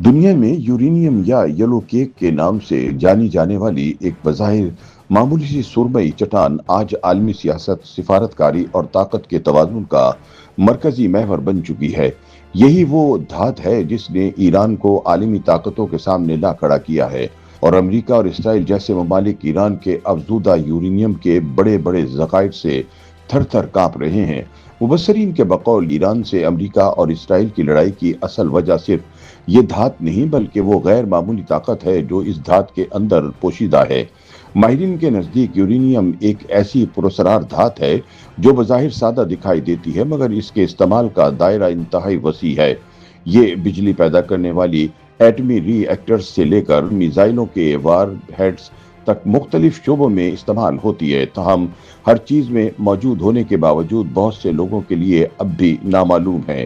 دنیا میں یورینیم یا یلو کیک کے نام سے جانی جانے والی ایک بظاہر معمولی سی سرمئی چٹان آج عالمی سیاست، سفارتکاری اور طاقت کے توازن کا مرکزی محور بن چکی ہے۔ یہی وہ دھات ہے جس نے ایران کو عالمی طاقتوں کے سامنے لا کھڑا کیا ہے اور امریکہ اور اسرائیل جیسے ممالک ایران کے افزودہ یورینیم کے بڑے بڑے ذخائر سے تھر تھر کانپ رہے ہیں۔ مبصرین کے بقول ایران سے امریکہ اور اسرائیل کی لڑائی کی اصل وجہ صرف یہ دھات نہیں بلکہ وہ غیر معمولی طاقت ہے جو اس دھات کے اندر پوشیدہ ہے۔ ماہرین کے نزدیک یورینیم ایک ایسی پراسرار دھات ہے جو بظاہر سادہ دکھائی دیتی ہے مگر اس کے استعمال کا دائرہ انتہائی وسیع ہے۔ یہ بجلی پیدا کرنے والی ایٹمی ری ایکٹرز سے لے کر میزائلوں کے وار ہیڈز تک مختلف شعبوں میں استعمال ہوتی ہے، تاہم ہر چیز میں موجود ہونے کے باوجود بہت سے لوگوں کے لیے اب بھی نامعلوم ہے۔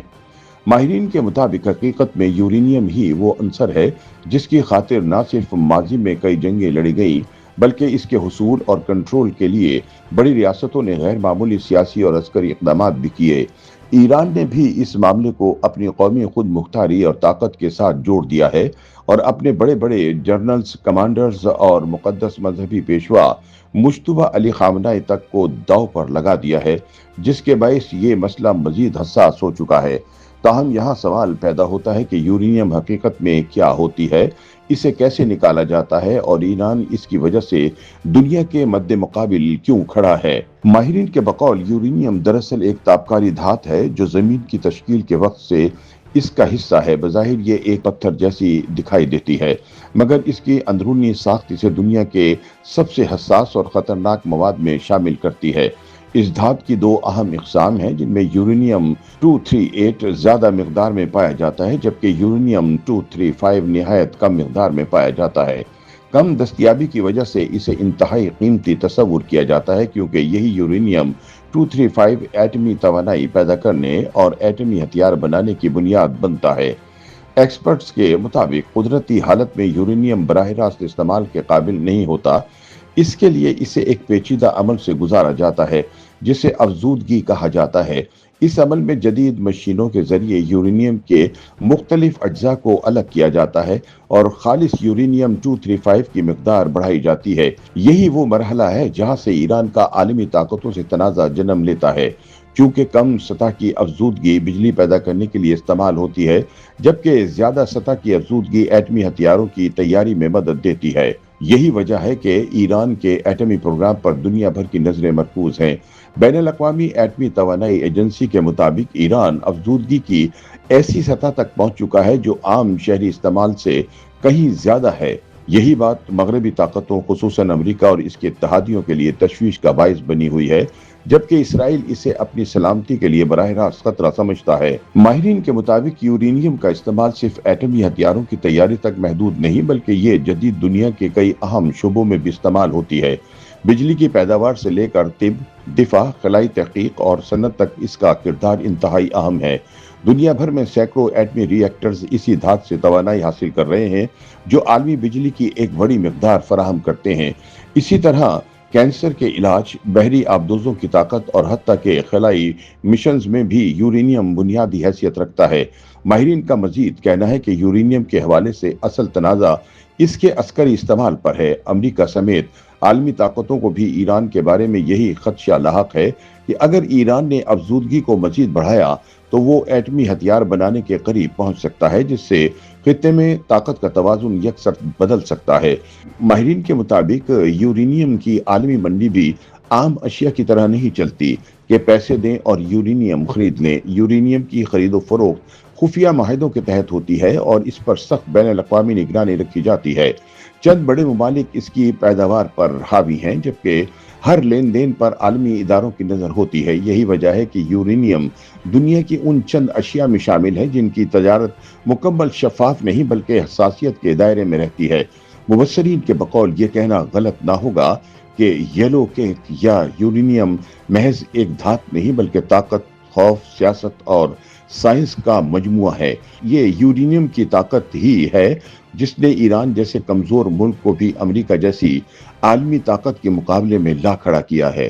ماہرین کے مطابق حقیقت میں یورینیم ہی وہ عنصر ہے جس کی خاطر نہ صرف ماضی میں کئی جنگیں لڑی گئیں بلکہ اس کے حصول اور کنٹرول کے لیے بڑی ریاستوں نے غیر معمولی سیاسی اور عسکری اقدامات بھی کیے۔ ایران نے بھی اس معاملے کو اپنی قومی خود مختاری اور طاقت کے ساتھ جوڑ دیا ہے اور اپنے بڑے بڑے جنرلز، کمانڈرز اور مقدس مذہبی پیشوا مجتبی علی خامنہ ای تک کو داؤ پر لگا دیا ہے، جس کے باعث یہ مسئلہ مزید حساس ہو چکا ہے۔ تاہم یہاں سوال پیدا ہوتا ہے کہ یورینیم حقیقت میں کیا ہوتی ہے، اسے کیسے نکالا جاتا ہے اور ایران اس کی وجہ سے دنیا کے مد مقابل کیوں کھڑا ہے۔ ماہرین کے بقول یورینیم دراصل ایک تابکاری دھات ہے جو زمین کی تشکیل کے وقت سے اس کا حصہ ہے۔ بظاہر یہ ایک پتھر جیسی دکھائی دیتی ہے مگر اس کی اندرونی ساخت اسے دنیا کے سب سے حساس اور خطرناک مواد میں شامل کرتی ہے۔ اس دھات کی دو اہم اقسام ہیں جن میں یورینیم 238 زیادہ مقدار میں پایا جاتا ہے جبکہ یورینیم 235 نہایت کم مقدار میں پایا جاتا ہے۔ کم دستیابی کی وجہ سے اسے انتہائی قیمتی تصور کیا جاتا ہے کیونکہ یہی یورینیم 235 ایٹمی توانائی پیدا کرنے اور ایٹمی ہتھیار بنانے کی بنیاد بنتا ہے۔ ایکسپرٹس کے مطابق قدرتی حالت میں یورینیم براہ راست استعمال کے قابل نہیں ہوتا، اس کے لیے اسے ایک پیچیدہ عمل سے گزارا جاتا ہے جسے افزودگی کہا جاتا ہے۔ اس عمل میں جدید مشینوں کے ذریعے یورینیم کے مختلف اجزاء کو الگ کیا جاتا ہے اور خالص یورینیم 235 کی مقدار بڑھائی جاتی ہے۔ یہی وہ مرحلہ ہے جہاں سے ایران کا عالمی طاقتوں سے تنازع جنم لیتا ہے۔ چونکہ کم سطح کی افزودگی بجلی پیدا کرنے کے لیے استعمال ہوتی ہے جبکہ زیادہ سطح کی افزودگی ایٹمی ہتھیاروں کی تیاری میں مدد دیتی ہے۔ یہی وجہ ہے کہ ایران کے ایٹمی پروگرام پر دنیا بھر کی نظریں مرکوز ہیں۔ بین الاقوامی ایٹمی توانائی ایجنسی کے مطابق ایران افزودگی کی ایسی سطح تک پہنچ چکا ہے جو عام شہری استعمال سے کہیں زیادہ ہے۔ یہی بات مغربی طاقتوں خصوصاً امریکہ اور اس کے اتحادیوں کے لیے تشویش کا باعث بنی ہوئی ہے جبکہ اسرائیل اسے اپنی سلامتی کے لیے براہ راست خطرہ سمجھتا ہے۔ ماہرین کے مطابق یورینیم کا استعمال صرف ایٹمی ہتھیاروں کی تیاری تک محدود نہیں بلکہ یہ جدید دنیا کے کئی اہم شعبوں میں بھی استعمال ہوتی ہے۔ بجلی کی پیداوار سے لے کر طب، دفاع، خلائی تحقیق اور صنعت تک اس کا کردار انتہائی اہم ہے۔ دنیا بھر میں سینکڑوں ایٹمی ری ایکٹرز اسی دھات سے توانائی حاصل کر رہے ہیں جو عالمی بجلی کی ایک بڑی مقدار فراہم کرتے ہیں۔ اسی طرح کینسر کے علاج، بحری آبدوزوں کی طاقت اور حتیٰ کہ خلائی مشنز میں بھی یورینیم بنیادی حیثیت رکھتا ہے۔ ماہرین کا مزید کہنا ہے کہ یورینیم کے حوالے سے اصل تنازع اس کے عسکری استعمال پر ہے۔ امریکہ سمیت عالمی طاقتوں کو بھی ایران کے بارے میں یہی خدشہ لاحق ہے کہ اگر ایران نے افزودگی کو مزید بڑھایا تو وہ ایٹمی ہتھیار بنانے کے قریب پہنچ سکتا ہے جس سے خطے میں طاقت کا توازن یکسر بدل سکتا ہے۔ ماہرین کے مطابق یورینیم کی عالمی منڈی بھی عام اشیاء کی طرح نہیں چلتی کہ پیسے دیں اور یورینیم خرید لیں۔ یورینیم کی خرید و فروخت خفیہ معاہدوں کے تحت ہوتی ہے اور اس پر سخت بین الاقوامی نگرانی رکھی جاتی ہے۔ چند بڑے ممالک اس کی پیداوار پر حاوی ہیں جبکہ ہر لین دین پر عالمی اداروں کی نظر ہوتی ہے۔ یہی وجہ ہے کہ یورینیم دنیا کی ان چند اشیاء میں شامل ہے جن کی تجارت مکمل شفاف نہیں بلکہ حساسیت کے دائرے میں رہتی ہے۔ مبصرین کے بقول یہ کہنا غلط نہ ہوگا کہ یلو کیک یا یورینیم محض ایک دھات نہیں بلکہ طاقت، خوف، سیاست اور سائنس کا مجموعہ ہے۔ یہ یورینیم کی طاقت ہی ہے جس نے ایران جیسے کمزور ملک کو بھی امریکہ جیسی عالمی طاقت کے مقابلے میں لا کھڑا کیا ہے۔